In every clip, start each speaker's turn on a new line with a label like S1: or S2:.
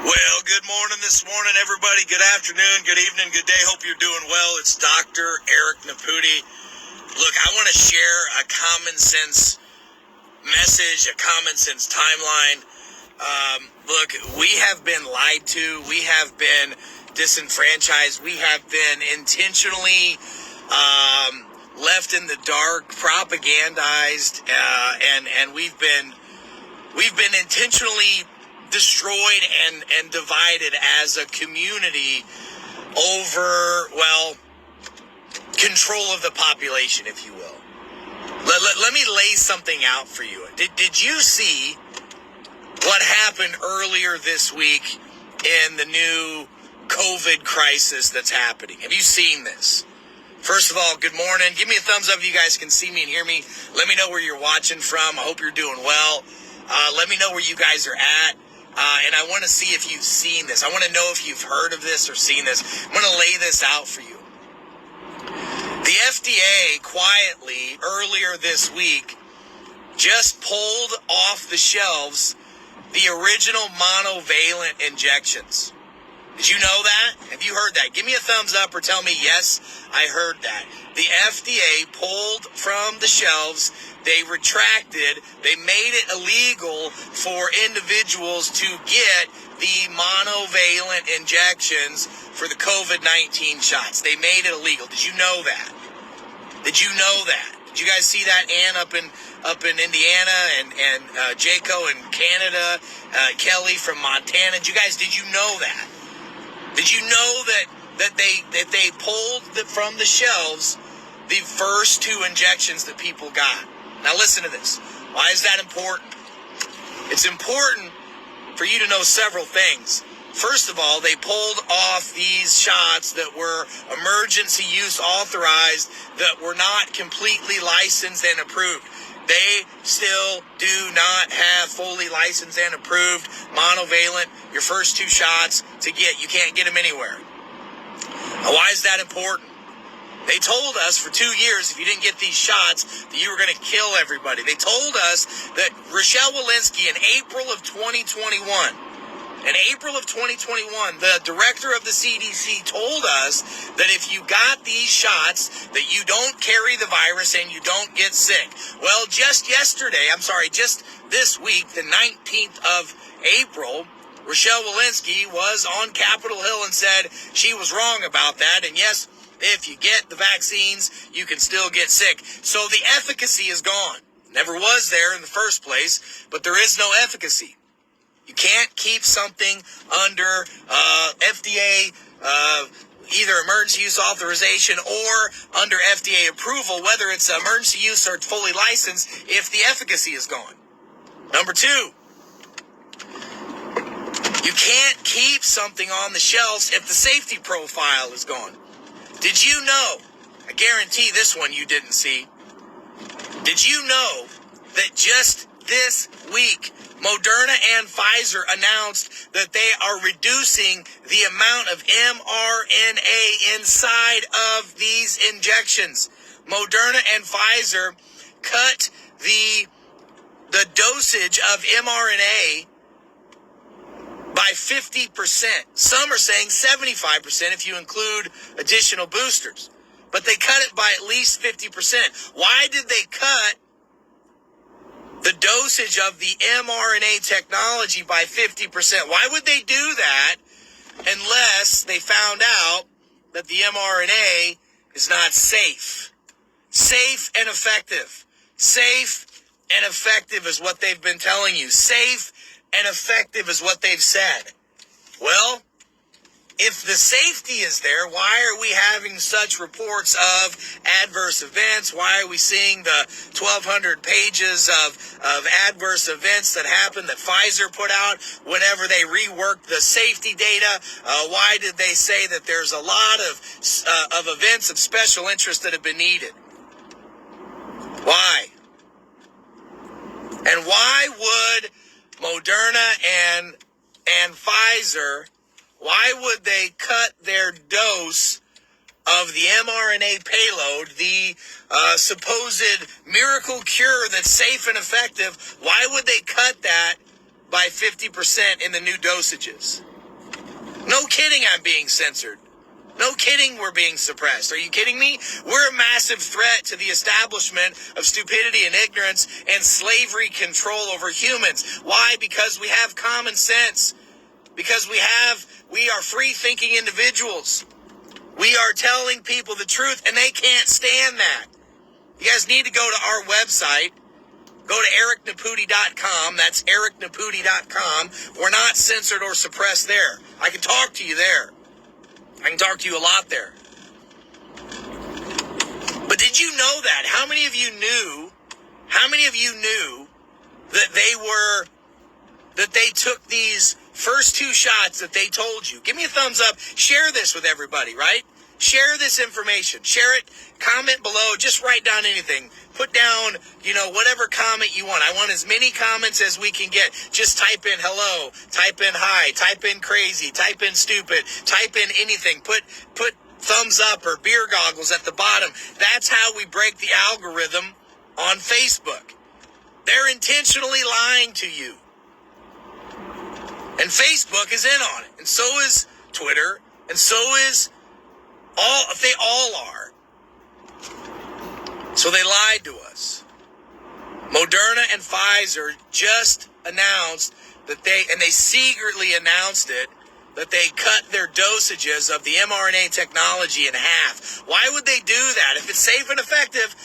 S1: Well, good morning this morning, everybody. Good afternoon, good evening, good day. Hope you're doing well. It's Dr. Eric Nepute. Look, I want to share a common sense message, a common sense timeline. Look, we have been lied to. We have been disenfranchised. We have been intentionally left in the dark, propagandized, and we've been intentionally destroyed and divided as a community over, well, control of the population, if you will. Let me lay something out for you. Did you see what happened earlier this week in the new COVID crisis that's happening? Have you seen this? First of all, good morning. Give me a thumbs up if you guys can see me and hear me. Let me know where you're watching from. I hope you're doing well. Let me know where you guys are at. And I want to see if you've seen this. I want to know if you've heard of this or seen this. I'm going to lay this out for you. The FDA quietly, earlier this week, just pulled off the shelves the original monovalent injections. Did you know that? Have you heard that? Give me a thumbs up or tell me, yes, I heard that. The FDA pulled from the shelves, they retracted, they made it illegal for individuals to get the monovalent injections for the COVID-19 shots. They made it illegal. Did you know that? Did you know that? Did you guys see that, Ann, up in Indiana and Jaco in Canada, Kelly from Montana? Did you know that? Did you know that they pulled from the shelves the first two injections that people got? Now listen to this. Why is that important? It's important for you to know several things. First of all, they pulled off these shots that were emergency use authorized, that were not completely licensed and approved. They still do not have fully licensed and approved monovalent, your first two shots to get. You can't get them anywhere. Now, why is that important? They told us for 2 years, if you didn't get these shots, that you were going to kill everybody. They told us that Rochelle Walensky in April of 2021, the director of the CDC told us that if you got these shots, that you don't carry the virus and you don't get sick. Well, just this week, the 19th of April, Rochelle Walensky was on Capitol Hill and said she was wrong about that. And yes, if you get the vaccines, you can still get sick. So the efficacy is gone. Never was there in the first place, but there is no efficacy. You can't keep something under FDA either emergency use authorization or under FDA approval, whether it's emergency use or fully licensed, if the efficacy is gone. Number two, you can't keep something on the shelves if the safety profile is gone. Did you know, I guarantee this one you didn't see, did you know that just this week, Moderna and Pfizer announced that they are reducing the amount of mRNA inside of these injections? Moderna and Pfizer cut the dosage of mRNA by 50%. Some are saying 75% if you include additional boosters. But they cut it by at least 50%. Why did they cut the dosage of the mRNA technology by 50%? Why would they do that unless they found out that the mRNA is not safe? Safe and effective. Safe and effective is what they've been telling you. Safe and effective is what they've said. Well, if the safety is there, why are we having such reports of adverse events? Why are we seeing the 1,200 pages of adverse events that happened that Pfizer put out whenever they reworked the safety data? Why did they say that there's a lot of events of special interest that have been needed? Why? And why would Moderna and Pfizer, why would they cut their dose of the mRNA payload, the supposed miracle cure that's safe and effective? Why would they cut that by 50% in the new dosages? No kidding, I'm being censored. No kidding, we're being suppressed. Are you kidding me? We're a massive threat to the establishment of stupidity and ignorance and slavery control over humans. Why? Because we have common sense. Because we are free-thinking individuals. We are telling people the truth, and they can't stand that. You guys need to go to our website. Go to ericnepute.com. That's ericnepute.com. We're not censored or suppressed there. I can talk to you there. I can talk to you a lot there. But did you know that? How many of you knew that they took these first 2 shots that they told you? Give me a thumbs up. Share this with everybody, right? Share this information. Share it. Comment below. Just write down anything. Put down, whatever comment you want. I want as many comments as we can get. Just type in hello, type in hi, type in crazy, type in stupid, type in anything. Put thumbs up or beer goggles at the bottom. That's how we break the algorithm on Facebook. They're intentionally lying to you. And Facebook is in on it. And so is Twitter. And so is they all are. So they lied to us. Moderna and Pfizer just announced that they secretly announced it, that they cut their dosages of the mRNA technology in half. Why would they do that? If it's safe and effective,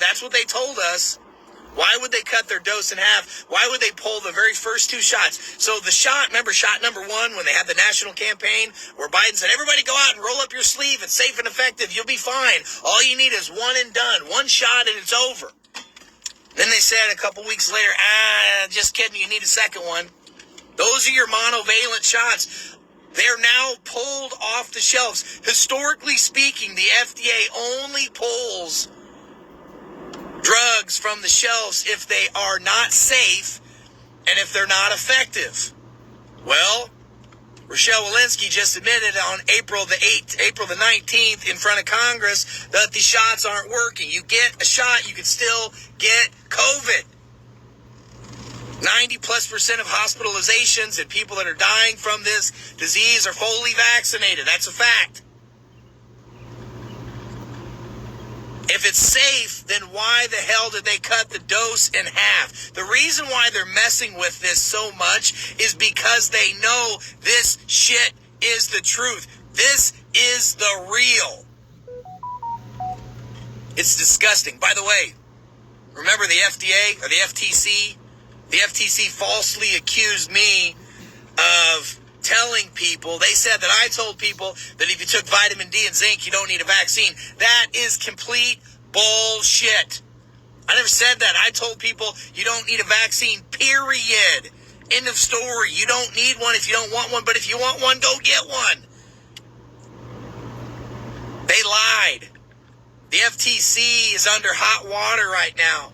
S1: that's what they told us. Why would they cut their dose in half? Why would they pull the very first 2 shots? So remember shot number 1 when they had the national campaign where Biden said, everybody go out and roll up your sleeve. It's safe and effective. You'll be fine. All you need is 1 and done. 1 shot and it's over. Then they said a couple weeks later, just kidding. You need a second one. Those are your monovalent shots. They're now pulled off the shelves. Historically speaking, the FDA only pulls drugs from the shelves if they are not safe and if they're not effective. Well, Rochelle Walensky just admitted on April the 19th in front of Congress that the shots aren't working. You get a shot, you can still get COVID. 90+% of hospitalizations and people that are dying from this disease are fully vaccinated. That's a fact. If it's safe, then why the hell did they cut the dose in half? The reason why they're messing with this so much is because they know this shit is the truth. This is the real. It's disgusting. By the way, remember the FDA or the FTC? The FTC falsely accused me of telling people, they said that I told people that if you took vitamin D and zinc, you don't need a vaccine. That is complete bullshit. I never said that. I told people you don't need a vaccine, period. End of story. You don't need one if you don't want one, but if you want one, go get one. They lied. The FTC is under hot water right now.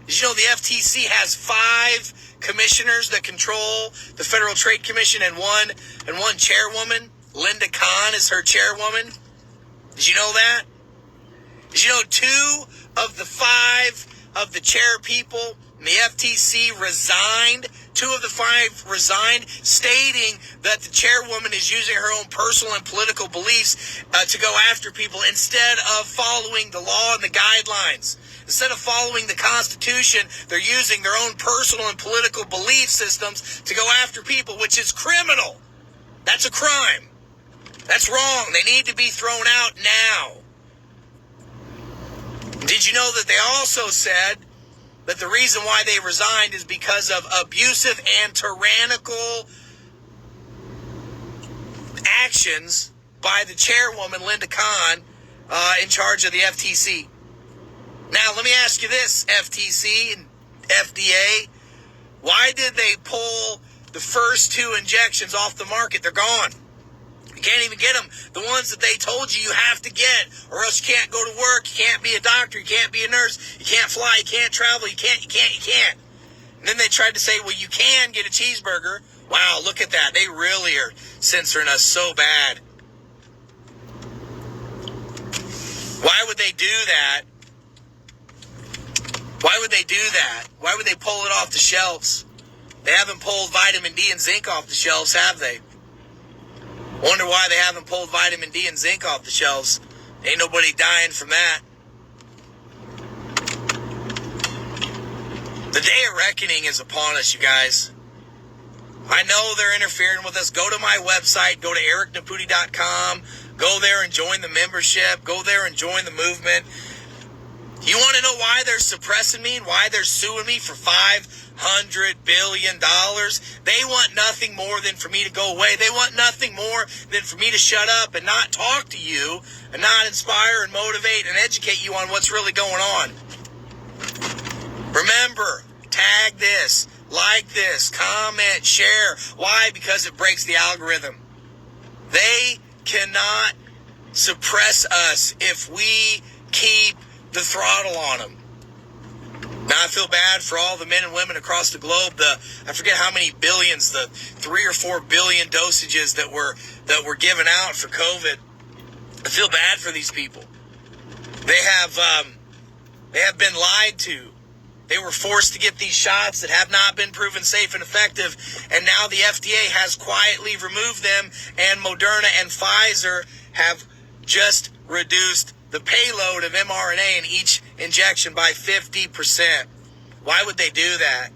S1: Did you know the FTC has 5 commissioners that control the Federal Trade Commission and one chairwoman? Linda Kahn is her chairwoman. Did you know that? Did you know 2 of the 5 of the chair people in the FTC resigned? 2 of the 5 resigned, stating that the chairwoman is using her own personal and political beliefs to go after people instead of following the law and the guidelines. Instead of following the Constitution, they're using their own personal and political belief systems to go after people, which is criminal. That's a crime. That's wrong. They need to be thrown out now. Did you know that they also said that the reason why they resigned is because of abusive and tyrannical actions by the chairwoman, Linda Kahn, in charge of the FTC? Now, let me ask you this, FTC and FDA. Why did they pull the first 2 injections off the market? They're gone. You can't even get them. The ones that they told you have to get, or else you can't go to work, you can't be a doctor, you can't be a nurse, you can't fly, you can't travel, you can't. And then they tried to say, well, you can get a cheeseburger. Wow, look at that. They really are censoring us so bad. Why would they do that? Why would they do that? Why would they pull it off the shelves? They haven't pulled vitamin D and zinc off the shelves, have they? Wonder why they haven't pulled vitamin D and zinc off the shelves. Ain't nobody dying from that. The day of reckoning is upon us, you guys. I know they're interfering with us. Go to my website. Go to ericnepute.com. Go there and join the membership. Go there and join the movement. You want to know why they're suppressing me and why they're suing me for $500 billion? They want nothing more than for me to go away. They want nothing more than for me to shut up and not talk to you and not inspire and motivate and educate you on what's really going on. Remember, tag this, like this, comment, share. Why? Because it breaks the algorithm. They cannot suppress us if we keep the throttle on them. Now I feel bad for all the men and women across the globe. I forget how many billions, the 3 or 4 billion dosages that were given out for COVID. I feel bad for these people. They have been lied to. They were forced to get these shots that have not been proven safe and effective, and now the FDA has quietly removed them, and Moderna and Pfizer have just reduced the payload of mRNA in each injection by 50%. Why would they do that?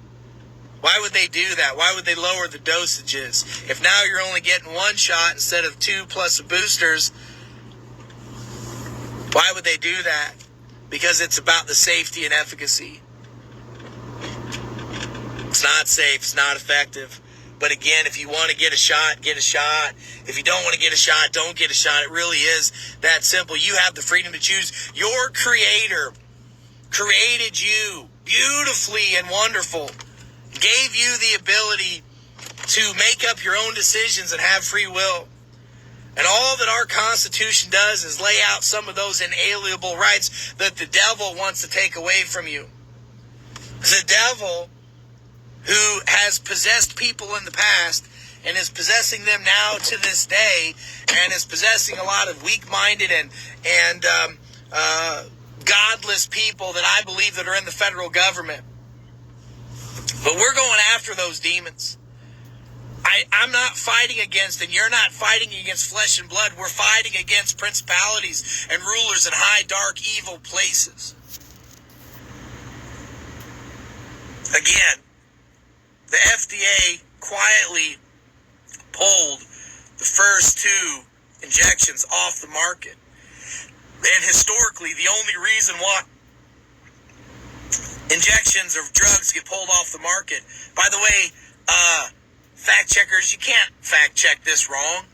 S1: Why would they do that? Why would they lower the dosages? If now you're only getting one shot instead of 2 plus boosters, why would they do that? Because it's about the safety and efficacy. It's not safe. It's not effective. But again, if you want to get a shot, get a shot. If you don't want to get a shot, don't get a shot. It really is that simple. You have the freedom to choose. Your Creator created you beautifully and wonderful, gave you the ability to make up your own decisions and have free will. And all that our Constitution does is lay out some of those inalienable rights that the devil wants to take away from you. The devil, who has possessed people in the past and is possessing them now to this day, and is possessing a lot of weak-minded and godless people that I believe that are in the federal government. But we're going after those demons. I'm not fighting against, and you're not fighting against flesh and blood. We're fighting against principalities and rulers in high, dark, evil places. Again, the FDA quietly pulled the first 2 injections off the market. And historically, the only reason why injections of drugs get pulled off the market, by the way, fact checkers, you can't fact check this wrong.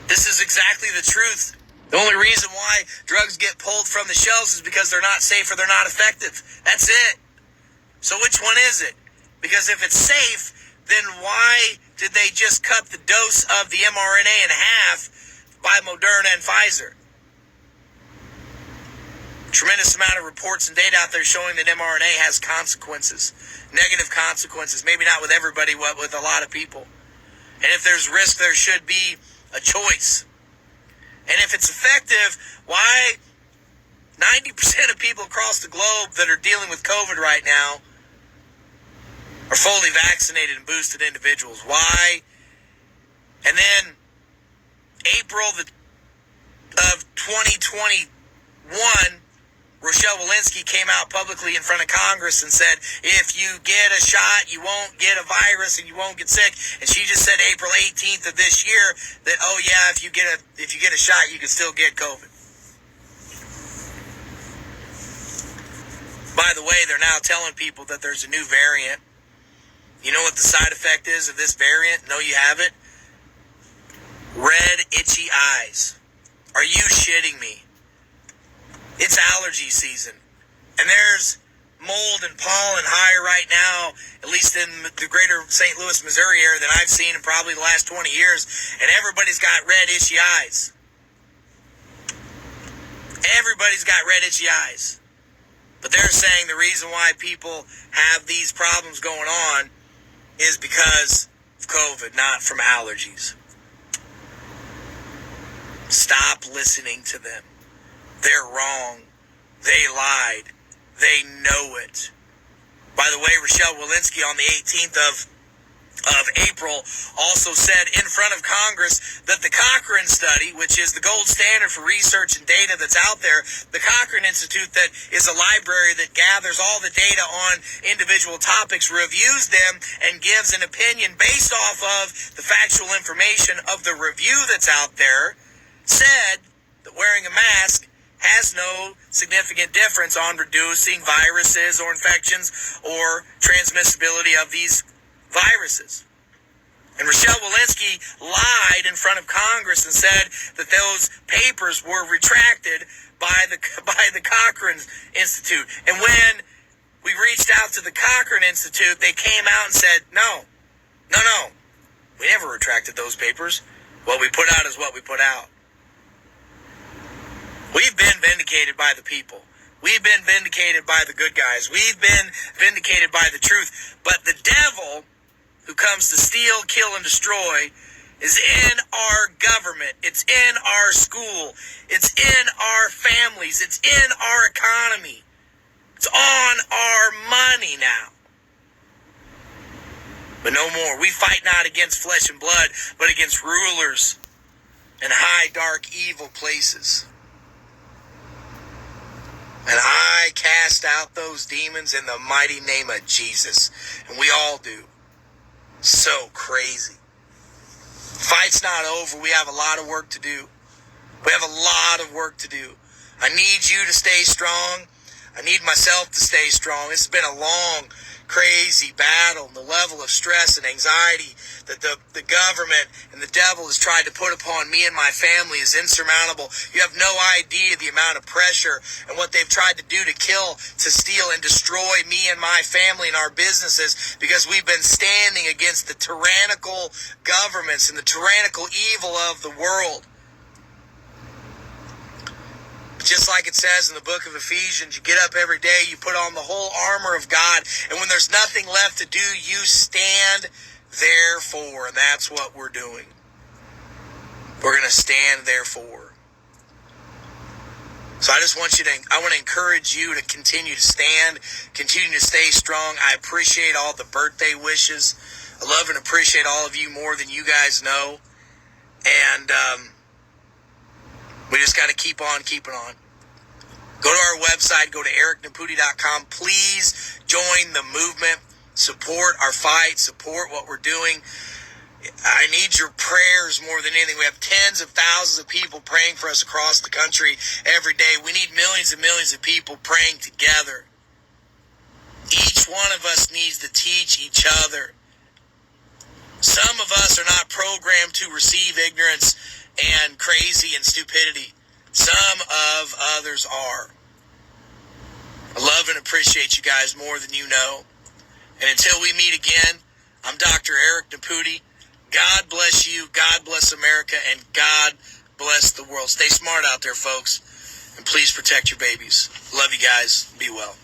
S1: This is exactly the truth. The only reason why drugs get pulled from the shelves is because they're not safe or they're not effective. That's it. So which one is it? Because if it's safe, then why did they just cut the dose of the mRNA in half by Moderna and Pfizer? Tremendous amount of reports and data out there showing that mRNA has consequences, negative consequences, maybe not with everybody, but with a lot of people. And if there's risk, there should be a choice. And if it's effective, why 90% of people across the globe that are dealing with COVID right now are fully vaccinated and boosted individuals? Why? And then April of 2021, Rochelle Walensky came out publicly in front of Congress and said, if you get a shot, you won't get a virus and you won't get sick. And she just said April 18th of this year that, oh yeah, if you get a shot, you can still get COVID. By the way, they're now telling people that there's a new variant. You know what the side effect is of this variant? No, you have it. Red, itchy eyes. Are you shitting me? It's allergy season. And there's mold and pollen higher right now, at least in the greater St. Louis, Missouri area than I've seen in probably the last 20 years. And everybody's got red, itchy eyes. Everybody's got red, itchy eyes. But they're saying the reason why people have these problems going on is because of COVID, not from allergies. Stop listening to them. They're wrong. They lied. They know it. By the way, Rochelle Walensky on the 18th of April also said in front of Congress that the Cochrane study, which is the gold standard for research and data that's out there, the Cochrane Institute, that is a library that gathers all the data on individual topics, reviews them, and gives an opinion based off of the factual information of the review that's out there, said that wearing a mask has no significant difference on reducing viruses or infections or transmissibility of these viruses. And Rochelle Walensky lied in front of Congress and said that those papers were retracted by the Cochrane Institute. And when we reached out to the Cochrane Institute, they came out and said, no, we never retracted those papers. What we put out is what we put out. We've been vindicated by the people. We've been vindicated by the good guys. We've been vindicated by the truth. But the devil, who comes to steal, kill, and destroy, is in our government. It's in our school. It's in our families. It's in our economy. It's on our money now. But no more. We fight not against flesh and blood, but against rulers and high, dark, evil places. And I cast out those demons in the mighty name of Jesus. And we all do. So crazy. Fight's not over. We have a lot of work to do. We have a lot of work to do. I need you to stay strong. I need myself to stay strong. It's been a long, crazy battle. The level of stress and anxiety that the government and the devil has tried to put upon me and my family is insurmountable. You have no idea the amount of pressure and what they've tried to do to kill, to steal, and destroy me and my family and our businesses, because we've been standing against the tyrannical governments and the tyrannical evil of the world. Just like it says in the book of Ephesians, you get up every day, you put on the whole armor of God, and when there's nothing left to do, you stand therefore. And that's what we're doing. We're going to stand therefore. So I want to encourage you to continue to stand, continue to stay strong. I appreciate all the birthday wishes. I love and appreciate all of you more than you guys know. And we just got to keep on keeping on. Go to our website, go to ericnepute.com. Please join the movement. Support our fight. Support what we're doing. I need your prayers more than anything. We have tens of thousands of people praying for us across the country every day. We need millions and millions of people praying together. Each one of us needs to teach each other. Some of us are not programmed to receive ignorance and crazy and stupidity. Some of others are. I love and appreciate you guys more than you know. And until we meet again, I'm Dr. Eric Nepute. God bless you, God bless America, and God bless the world. Stay smart out there, folks, and please protect your babies. Love you guys. Be well.